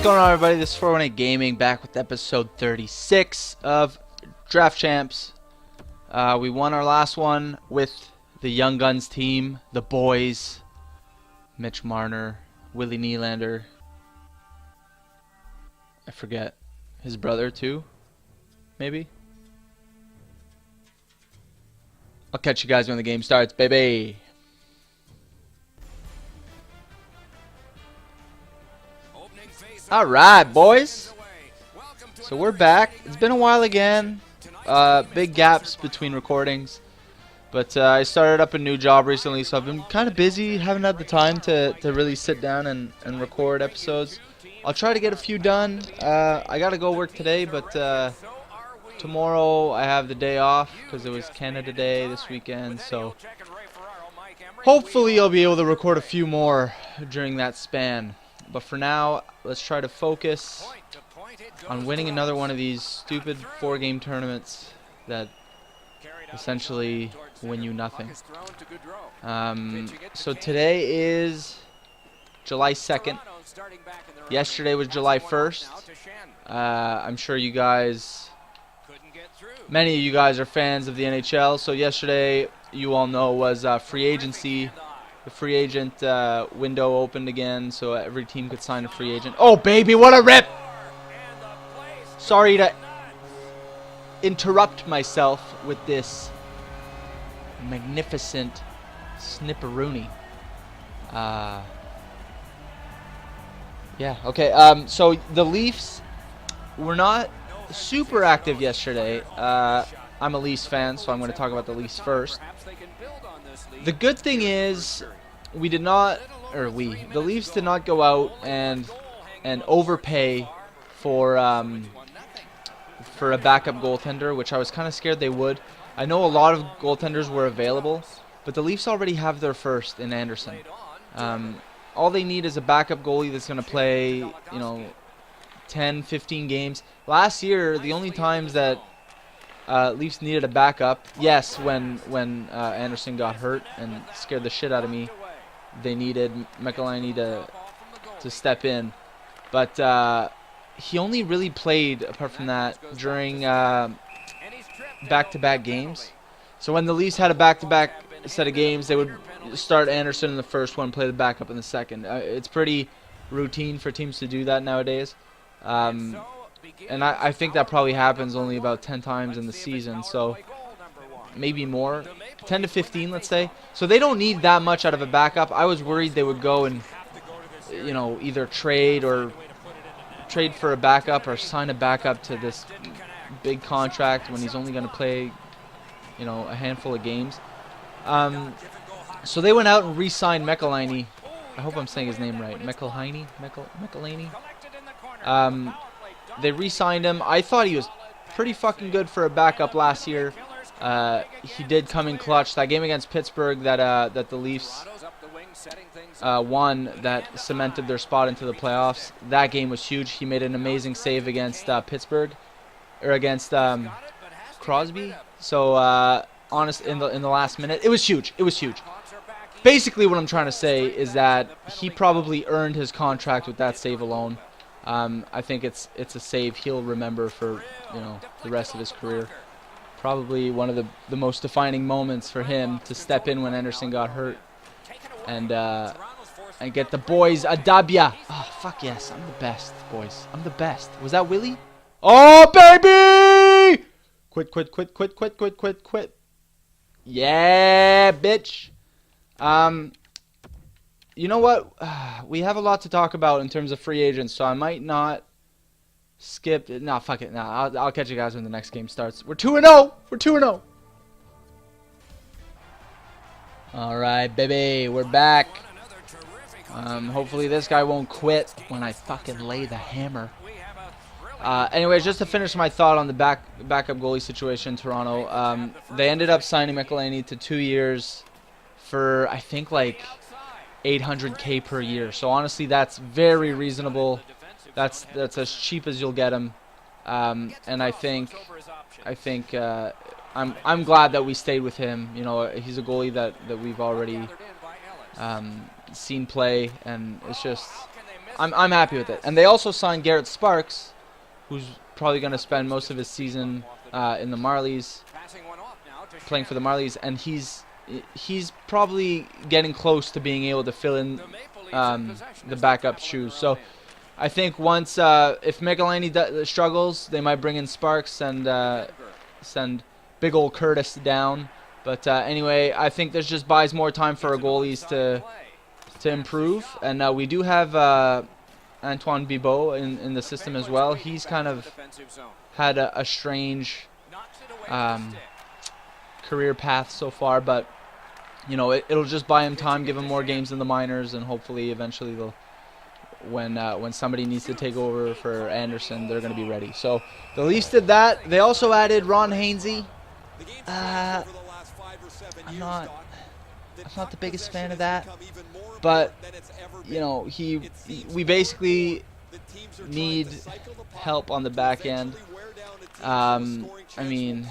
going on, everybody? This is 418 Gaming, back with episode 36 of Draft Champs. We won our last one with the Young Guns team, the boys, Mitch Marner, Willie Nylander, I forget, his brother too, maybe? I'll catch you guys when the game starts, baby! Alright, boys! So we're back. It's been a while again. Big gaps between recordings. But I started up a new job recently, so I've been kind of busy. Haven't had the time to really sit down and record episodes. I'll try to get a few done. I gotta go work today, but tomorrow I have the day off because it was Canada Day this weekend. So hopefully I'll be able to record a few more during that span. But for now, let's try to focus on winning another one of these stupid 4-game tournaments that essentially win you nothing. So today is July 2nd. Yesterday was July 1st. I'm sure you guys, many of you guys are fans of the NHL. So yesterday, you all know, was free agency. The free agent window opened again, so every team could sign a free agent. Oh, baby, what a rip! Sorry to interrupt myself with this magnificent snipperoonie. Yeah, okay. So the Leafs were not super active yesterday. I'm a Leafs fan, so I'm going to talk about the Leafs first. The good thing is, the Leafs did not go out and overpay for a backup goaltender, which I was kind of scared they would. I know a lot of goaltenders were available, but the Leafs already have their first in Anderson. All they need is a backup goalie that's going to play, 10, 15 games. Last year, the only times that Leafs needed a backup, yes, when Anderson got hurt and scared the shit out of me, they needed McElhinney to step in. But he only really played, apart from that, during back-to-back games. So when the Leafs had a back-to-back set of games, they would start Anderson in the first one, play the backup in the second. It's pretty routine for teams to do that nowadays. And I think that probably happens only about 10 times in the season, so maybe more, 10 to 15, let's say. So they don't need that much out of a backup. I was worried they would go and, either trade for a backup or sign a backup to this big contract when he's only going to play, a handful of games. So they went out and re-signed McElhinney. I hope I'm saying his name right. McElhinney? They re-signed him. I thought he was pretty fucking good for a backup last year. He did come in clutch. That game against Pittsburgh that the Leafs won, that cemented their spot into the playoffs. That game was huge. He made an amazing save against Pittsburgh, or against Crosby. So honest, in the last minute, it was huge. It was huge. Basically, what I'm trying to say is that he probably earned his contract with that save alone. I think it's a save he'll remember for the rest of his career. Probably one of the most defining moments for him to step in when Anderson got hurt and get the boys a W. Oh fuck yes, I'm the best, boys. I'm the best. Was that Willie? Oh baby! Quit. Yeah, bitch. You know what? We have a lot to talk about in terms of free agents, so I might not skip it. Nah, fuck it. Nah, I'll catch you guys when the next game starts. We're 2-0. We're 2-0. All right, baby, we're back. Hopefully this guy won't quit when I fucking lay the hammer. Anyways, just to finish my thought on the backup goalie situation in Toronto, they ended up signing McElhinney to 2 years for, I think, like $800K per year. So honestly, that's very reasonable. That's as cheap as you'll get him. And I think I'm glad that we stayed with him. He's a goalie that we've already seen play, and it's just I'm happy with it. And they also signed Garrett Sparks, who's probably going to spend most of his season in the Marlies, playing for the Marlies, and he's probably getting close to being able to fill in the backup shoes. So I think once if Mikelani struggles, they might bring in Sparks and send big old Curtis down. But anyway, I think this just buys more time for our goalies to improve. And we do have Antoine Bibeau in the system as well. He's kind of had a strange career path so far, but you know it'll just buy him time, give him more games in the minors, and hopefully eventually they'll when somebody needs to take over for Anderson, they're going to be ready. So the Leafs did that. They also added Ron Hainsey. I'm not the biggest fan of that, but you know we basically need help on the back end. I mean,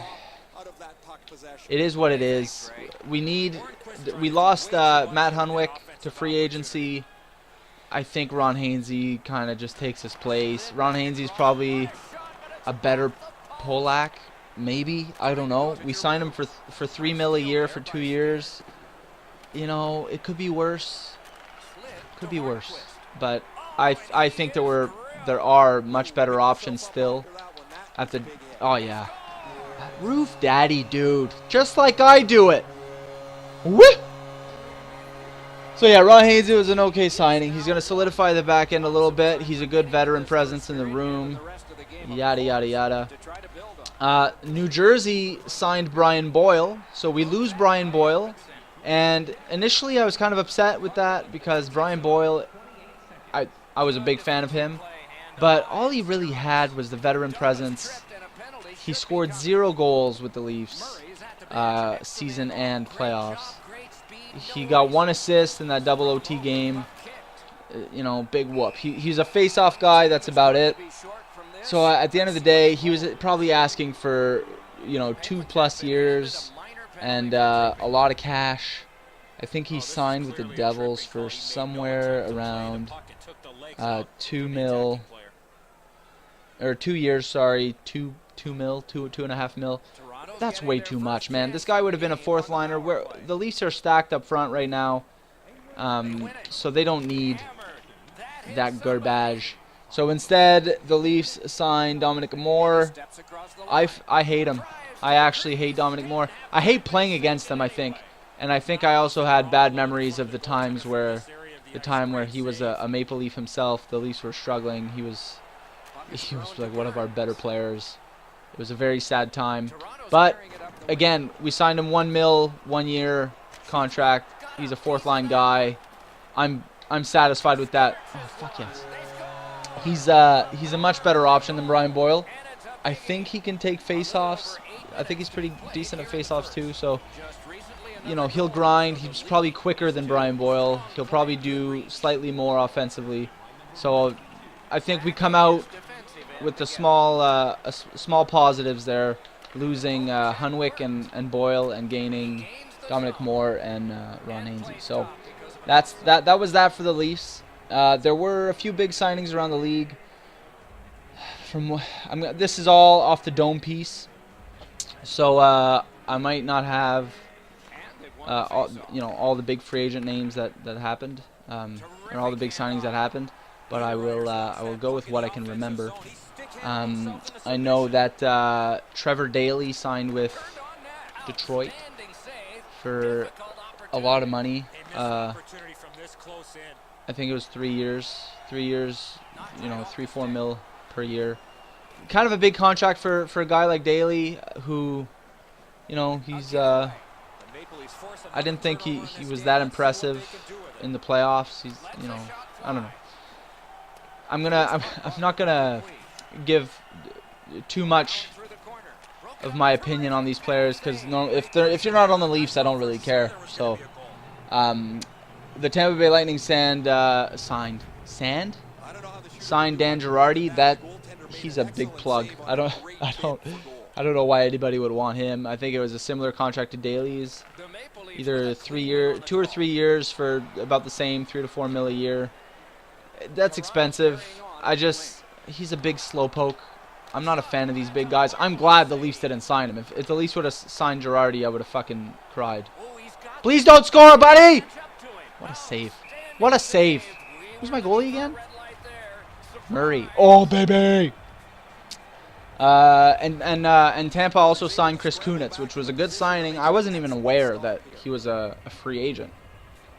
it is what it is. We lost Matt Hunwick to free agency. I think Ron Hainsey kind of just takes his place. Ron Hainsey's probably a better Polak, maybe. I don't know. We signed him for $3 million a year for 2 years. You know, it could be worse. Could be worse. But I think there are much better options still. At the oh yeah, Roof Daddy, dude, just like I do it. Woo! So yeah, Ron Hainsey was an okay signing. He's going to solidify the back end a little bit. He's a good veteran presence in the room. Yada, yada, yada. New Jersey signed Brian Boyle. So we lose Brian Boyle. And initially I was kind of upset with that because Brian Boyle, I was a big fan of him. But all he really had was the veteran presence. He scored 0 goals with the Leafs season and playoffs. He got 1 assist in that double OT game. You know, big whoop. He's a face-off guy. That's about it. So at the end of the day, he was probably asking for, you know, 2+ years and a lot of cash. I think he signed with the Devils for somewhere around 2 mil, or 2 years. Sorry, 2.5 mil. That's way too much, man. This guy would have been a 4th liner. Where the Leafs are stacked up front right now, so they don't need that garbage. So instead, the Leafs signed Dominic Moore. I hate him. I actually hate Dominic Moore. I hate playing against him, I think. And I think I also had bad memories of the time where he was a Maple Leaf himself. The Leafs were struggling. He was like one of our better players. It was a very sad time. But again, we signed him 1 mil, 1 year contract. He's a 4th line guy. I'm satisfied with that. Oh, fuck yes. He's a much better option than Brian Boyle. I think he can take face-offs. I think he's pretty decent at face-offs too. So, you know, he'll grind. He's probably quicker than Brian Boyle. He'll probably do slightly more offensively. So I think we come out with the small positives there, losing Hunwick and Boyle and gaining Dominic Moore and Ron Hainsey. So that was that for the Leafs. There were a few big signings around the league. This is all off the dome piece, so I might not have all the big free agent names that happened, or all the big signings that happened. But I will go with what I can remember. I know that Trevor Daley signed with Detroit for a lot of money. I think it was 3 years. 3 years, you know, 3-4 mil per year. Kind of a big contract for a guy like Daley, who, you know, he's. I didn't think he was that impressive in the playoffs. He's, you know, I don't know. I'm not gonna give too much of my opinion on these players because if you're not on the Leafs, I don't really care. So, the Tampa Bay Lightning signed Dan Girardi. He's a big plug. I don't know why anybody would want him. I think it was a similar contract to Daley's, either 2 or 3 years for about the same, 3 to 4 mil a year. That's expensive. He's a big slowpoke. I'm not a fan of these big guys. I'm glad the Leafs didn't sign him. If the Leafs would have signed Girardi, I would have fucking cried. Please don't score, buddy! What a save. What a save. Who's my goalie again? Murray. Oh, baby! And Tampa also signed Chris Kunitz, which was a good signing. I wasn't even aware that he was a free agent.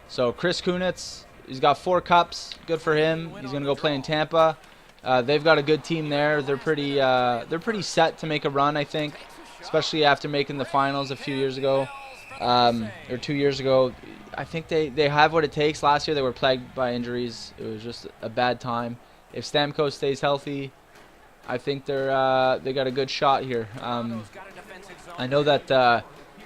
So Chris Kunitz, he's got 4 cups. Good for him. He's gonna go play in Tampa. They've got a good team there. They're pretty set to make a run, I think, especially after making the finals a few years ago, or 2 years ago. I think they have what it takes. Last year they were plagued by injuries. It was just a bad time. If Stamkos stays healthy, I think they got a good shot here. I know that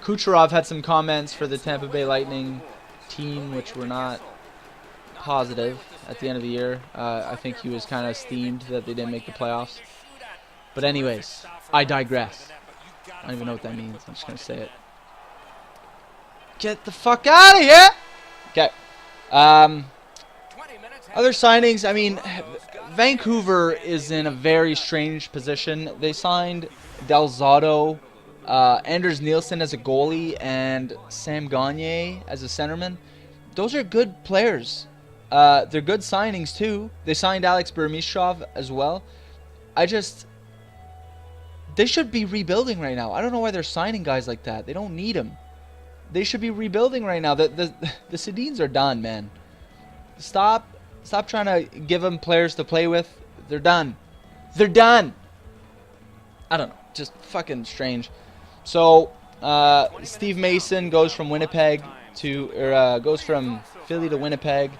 Kucherov had some comments for the Tampa Bay Lightning team, which were not positive at the end of the year. I think he was kind of steamed that they didn't make the playoffs. But anyways, I digress. I don't even know what that means. I'm just going to say it. Get the fuck out of here! Okay. Other signings, I mean, Vancouver is in a very strange position. They signed Del Zotto, Anders Nielsen as a goalie, and Sam Gagner as a centerman. Those are good players. They're good signings too. They signed Alex Burmistrov as well. They should be rebuilding right now. I don't know why they're signing guys like that. They don't need them. They should be rebuilding right now. The Sedins are done, man. Stop trying to give them players to play with. They're done. They're done. I don't know. Just fucking strange. So Steve Mason goes from Winnipeg goes from Philly to Winnipeg,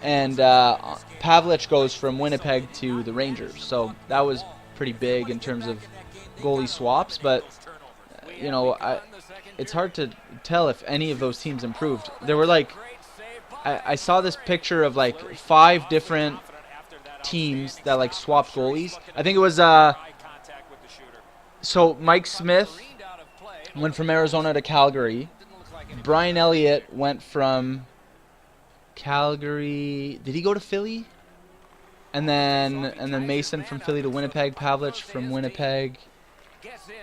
and Pavlich goes from Winnipeg to the Rangers. So that was pretty big in terms of goalie swaps, but you know, it's hard to tell if any of those teams improved. There were like, I saw this picture of like 5 different teams that like swapped goalies. I think it was so Mike Smith went from Arizona to Calgary. Brian Elliott went from Calgary. Did he go to Philly? And then Mason from Philly to Winnipeg. Pavlich from Winnipeg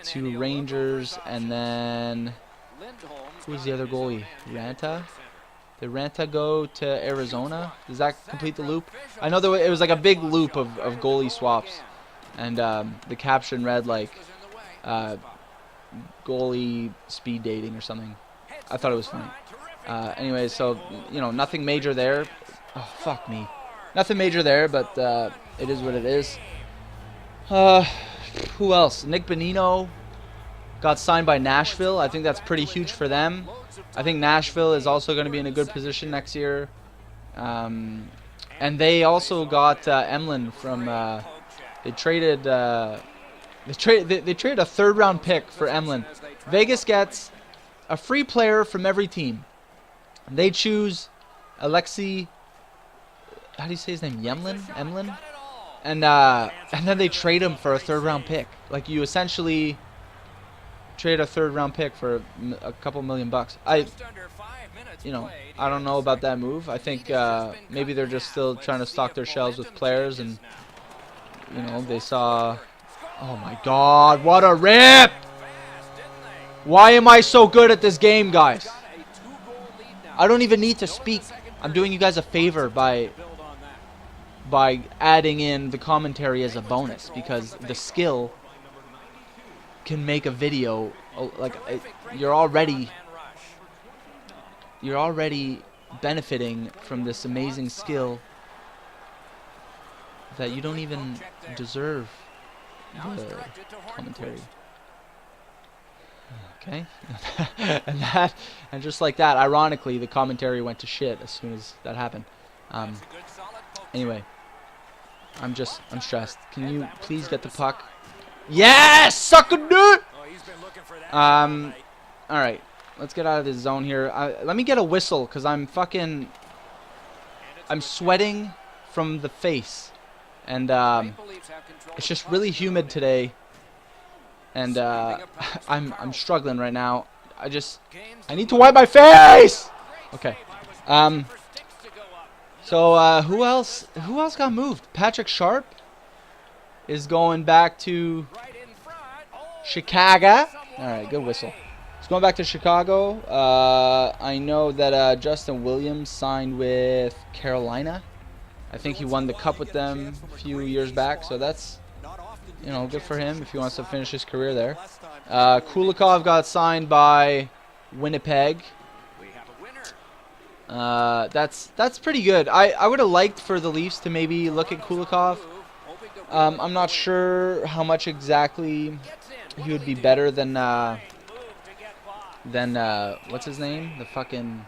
to Rangers. And then who was the other goalie? Ranta? Did Ranta go to Arizona? Does that complete the loop? I know it was like a big loop of goalie swaps. And the caption read like goalie speed dating or something. I thought it was funny. Anyways, so, you know, nothing major there. Oh, fuck me. Nothing major there, but it is what it is. Who else? Nick Bonino got signed by Nashville. I think that's pretty huge for them. I think Nashville is also going to be in a good position next year. And they also got Emlyn from... They traded a 3rd-round pick for Emlyn. Vegas gets a free player from every team. They choose Alexei, how do you say his name? Emlyn? And then they trade him for a 3rd-round pick. Like, you essentially trade a 3rd-round pick for a couple $1,000,000. I don't know about that move. I think maybe they're just still trying to stock their shelves with players, and you know, they saw. Oh my God! What a rip! Why am I so good at this game, guys? I don't even need to speak. I'm doing you guys a favor by adding in the commentary as a bonus, because the skill can make a video like you're already benefiting from this amazing skill that you don't even deserve the commentary. Okay. and just like that, ironically, the commentary went to shit as soon as that happened. Anyway, I'm stressed. Can you please get the puck? Yes, sucker dude. All right, let's get out of this zone here. Let me get a whistle, cause I'm sweating from the face, and it's just really humid today. And I'm struggling right now. I need to wipe my face. Okay. So who else got moved? Patrick Sharp is going back to Chicago. All right, good whistle. He's going back to Chicago. I know that Justin Williams signed with Carolina. I think he won the cup with them a few years back, so that's, you know, good for him if he wants to finish his career there. Kulikov got signed by Winnipeg. That's pretty good. I would have liked for the Leafs to maybe look at Kulikov. I'm not sure how much exactly he would be better than what's his name? The fucking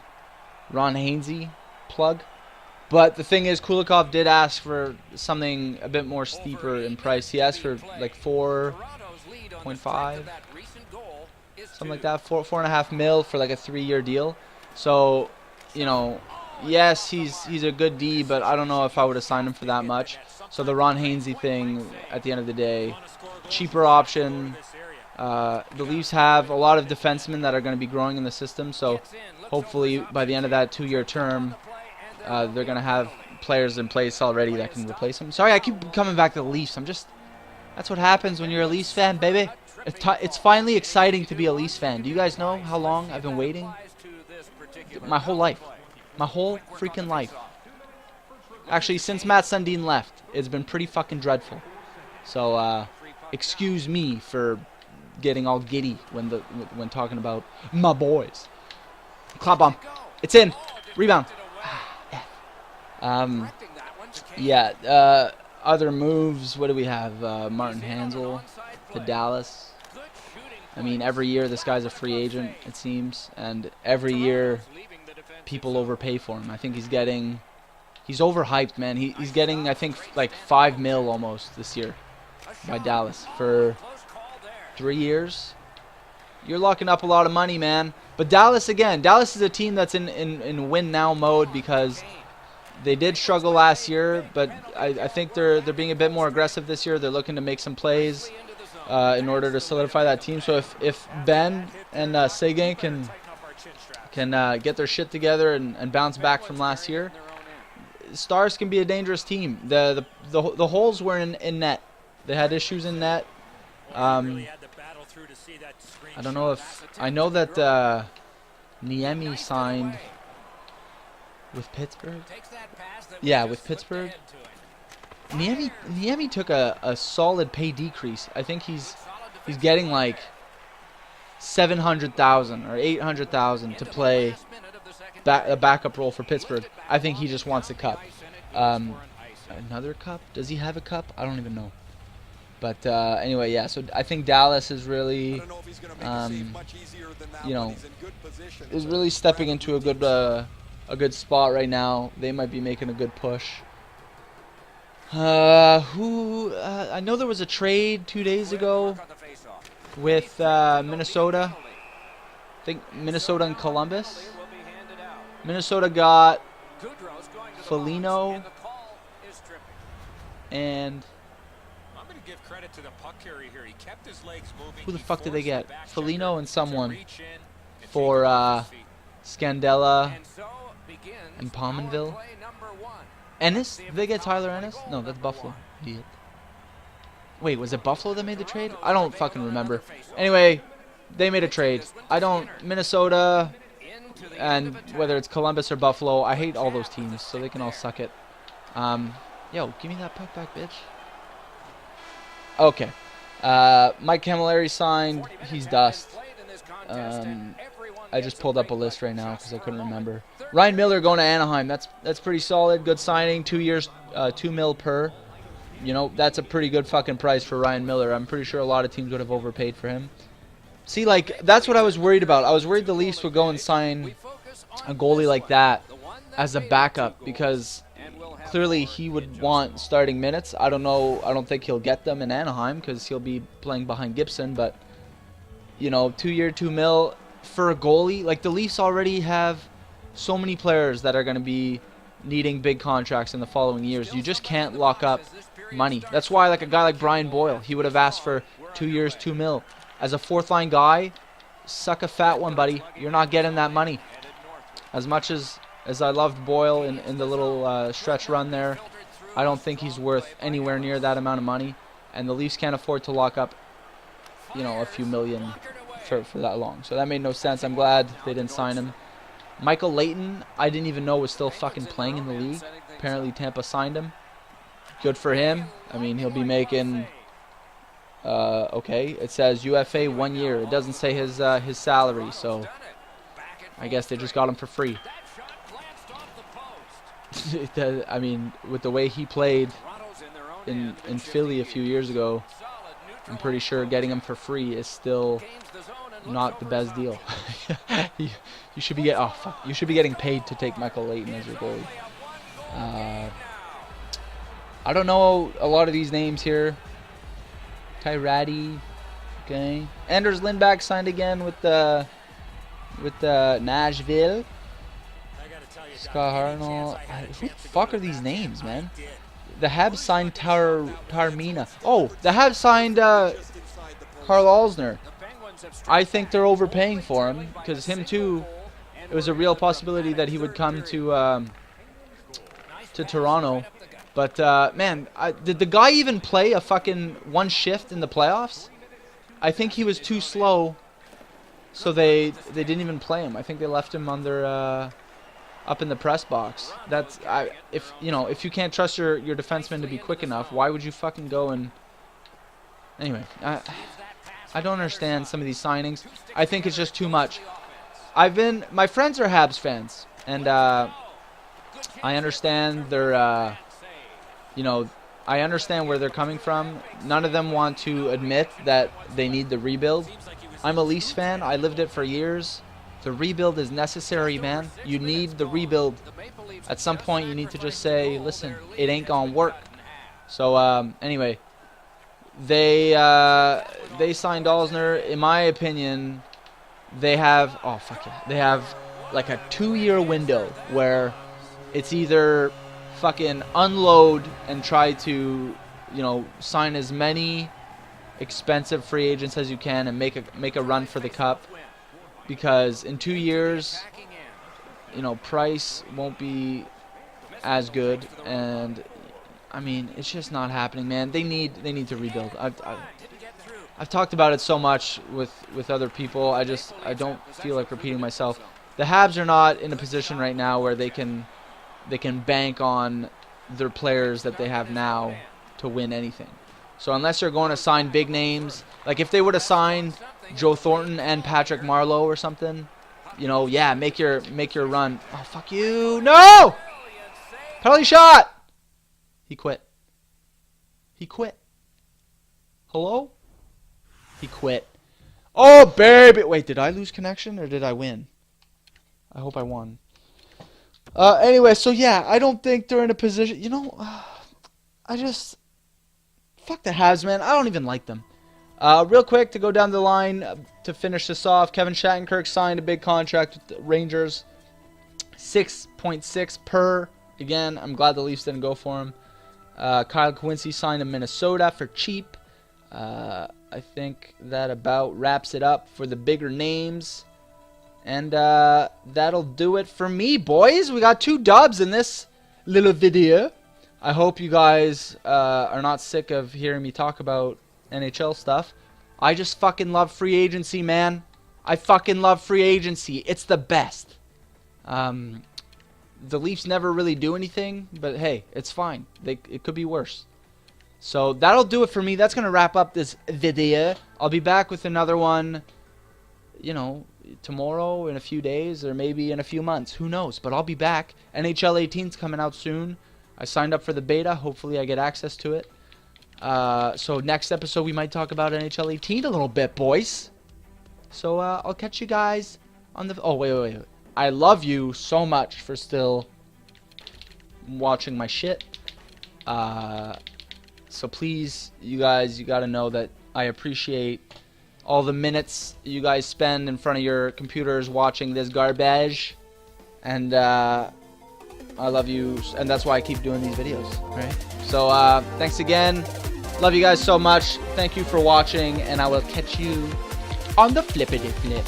Ron Hainsey plug. But the thing is, Kulikov did ask for something a bit more steeper in price. He asked for like 4.5, something like that, 4.5 mil for like a 3-year deal. So, you know, yes, he's a good D, but I don't know if I would have signed him for that much. So the Ron Hainsey thing, at the end of the day, cheaper option. The Leafs have a lot of defensemen that are going to be growing in the system, so hopefully by the end of that 2-year term, they're going to have players in place already that can replace them. Sorry, I keep coming back to the Leafs. That's what happens when you're a Leafs fan, baby. It's finally exciting to be a Leafs fan. Do you guys know how long I've been waiting? My whole life. My whole freaking life. Actually, since Matt Sundin left, it's been pretty fucking dreadful. So, excuse me for getting all giddy when talking about my boys. Clap bomb. It's in. Rebound. Yeah. Other moves. What do we have? Martin Hansel to Dallas. I mean, every year this guy's a free agent, it seems, and every year people overpay for him. I think he's overhyped, man. He's getting, I think, like 5 mil almost this year by Dallas for 3 years. You're locking up a lot of money, man. But Dallas is a team that's in win now mode because they did struggle last year, but I think they're being a bit more aggressive this year. They're looking to make some plays in order to solidify that team. So if Ben and Seguin can get their shit together and bounce back from last year, Stars can be a dangerous team. The holes were in net. They had issues in net. I don't know if I know that Niemi signed with Pittsburgh. Yeah, with Pittsburgh. Niemi took a solid pay decrease. I think he's getting like 700,000 or 800,000 to play a backup role for Pittsburgh. I think he just wants a cup. Another cup? Does he have a cup? I don't even know. But anyway, yeah. So I think Dallas is really, is really stepping into a good spot right now. They might be making a good push. I know there was a trade 2 days ago with Minnesota. I think Minnesota and Columbus. Minnesota got Foligno and who the fuck did they get? Foligno and someone for Scandella and Pominville. Ennis? Did they get Tyler Ennis? No, that's Buffalo. Idiot. Wait, was it Buffalo that made the trade? I don't fucking remember. Anyway, they made a trade. Minnesota, and whether it's Columbus or Buffalo, I hate all those teams, so they can all suck it. Yo, give me that puck back, bitch. Okay. Mike Camilleri signed. He's dust. I just pulled up a list right now because I couldn't remember. Ryan Miller going to Anaheim. That's pretty solid. Good signing. 2 years, 2 mil per. You know, that's a pretty good fucking price for Ryan Miller. I'm pretty sure a lot of teams would have overpaid for him. See, like, that's what I was worried about. I was worried the Leafs would go and sign a goalie like that as a backup because clearly he would want starting minutes. I don't know. I don't think he'll get them in Anaheim because he'll be playing behind Gibson. But, 2 year, 2 mil for a goalie. Like, the Leafs already have so many players that are going to be needing big contracts in the following years. You just can't lock up money. That's why, like, a guy like Brian Boyle, he would have asked for 2 years, 2 mil. As a fourth-line guy, suck a fat one, buddy. You're not getting that money. As much as as I loved Boyle in the little stretch run there, I don't think he's worth anywhere near that amount of money. And the Leafs can't afford to lock up, you know, a few million for that long. So that made no sense. I'm glad they didn't sign him. Michael Leighton, I didn't even know was still fucking playing in the league. Apparently Tampa signed him. Good for him. I mean, he'll be making... okay, it says UFA 1 year. It doesn't say his salary, so I guess they just got him for free. I mean, with the way he played in Philly a few years ago, I'm pretty sure getting him for free is still not the best deal. you should be you should be getting paid to take Michael Leighton as your goalie. I don't know a lot of these names here. Kyrati, okay. Anders Lindback signed again with Nashville. Scott Hartnell. Who the fuck are these names, man? The Habs signed Tarmina. Oh, the Habs signed Karl Alzner. I think they're overpaying for him because him too. It was a real possibility that he would come to Toronto. But, man, did the guy even play a fucking one shift in the playoffs? I think he was too slow, so they didn't even play him. I think they left him under up in the press box. That's if you can't trust your defenseman to be quick enough, why would you fucking go and... Anyway, I don't understand some of these signings. I think it's just too much. My friends are Habs fans, and I understand their... I understand where they're coming from. None of them want to admit that they need the rebuild. I'm a Leafs fan. I lived it for years. The rebuild is necessary, man. You need the rebuild. At some point, you need to just say, listen, it ain't gonna work. So, anyway, they signed Alzner. In my opinion, they have, they have like a 2-year window where it's either fucking unload and try to, sign as many expensive free agents as you can and make a run for the cup, because in 2 years, Price won't be as good, and I mean, it's just not happening, man. They need to rebuild. I've talked about it so much with other people. I don't feel like repeating myself. The Habs are not in a position right now where they can bank on their players that they have now to win anything. So unless they're going to sign big names, like if they would have signed Joe Thornton and Patrick Marleau or something, yeah, make your run. Oh, fuck you. No! Penalty shot! He quit. He quit. Hello? He quit. Oh, baby. Wait, did I lose connection or did I win? I hope I won. Anyway, so yeah, I don't think they're in a position, fuck the Habs, man. I don't even like them. Real quick, to go down the line, to finish this off, Kevin Shattenkirk signed a big contract with the Rangers. 6.6 per. Again, I'm glad the Leafs didn't go for him. Kyle Quincy signed in Minnesota for cheap. I think that about wraps it up for the bigger names. And that'll do it for me, boys. We got 2 dubs in this little video. I hope you guys are not sick of hearing me talk about NHL stuff. I just fucking love free agency, man. I fucking love free agency. It's the best. The Leafs never really do anything, but hey, it's fine. It could be worse. So that'll do it for me. That's going to wrap up this video. I'll be back with another one, tomorrow, in a few days, or maybe in a few months. Who knows? But I'll be back. NHL 18's coming out soon. I signed up for the beta. Hopefully I get access to it. So next episode we might talk about NHL 18 a little bit, boys. So I'll catch you guys on the... Oh, wait. I love you so much for still watching my shit. So please, you guys, you gotta know that I appreciate all the minutes you guys spend in front of your computers watching this garbage. And I love you, and that's why I keep doing these videos, right? So thanks again. Love you guys so much. Thank you for watching, and I will catch you on the flippity flip.